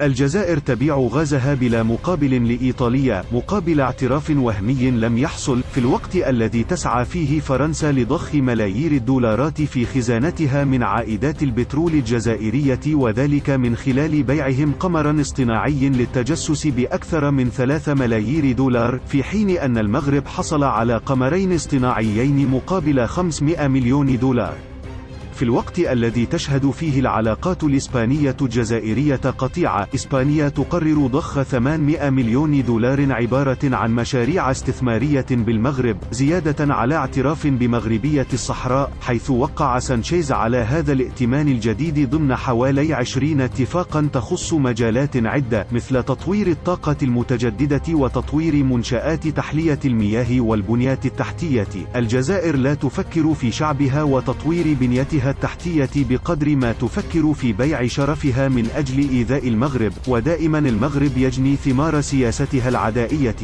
الجزائر تبيع غازها بلا مقابل لإيطاليا، مقابل اعتراف وهمي لم يحصل، في الوقت الذي تسعى فيه فرنسا لضخ ملايير الدولارات في خزانتها من عائدات البترول الجزائرية، وذلك من خلال بيعهم قمرا اصطناعي للتجسس بأكثر من 3 ملايير دولار، في حين أن المغرب حصل على قمرين اصطناعيين مقابل 500 مليون دولار. في الوقت الذي تشهد فيه العلاقات الإسبانية الجزائرية قطيعة، إسبانيا تقرر ضخ 800 مليون دولار عبارة عن مشاريع استثمارية بالمغرب، زيادة على اعتراف بمغربية الصحراء، حيث وقع سانشيز على هذا الائتمان الجديد ضمن حوالي 20 اتفاقا تخص مجالات عدة، مثل تطوير الطاقة المتجددة وتطوير منشآت تحلية المياه والبنيات التحتية. الجزائر لا تفكر في شعبها وتطوير بنيتها التحتية بقدر ما تفكر في بيع شرفها من أجل إيذاء المغرب، ودائما المغرب يجني ثمار سياستها العدائية.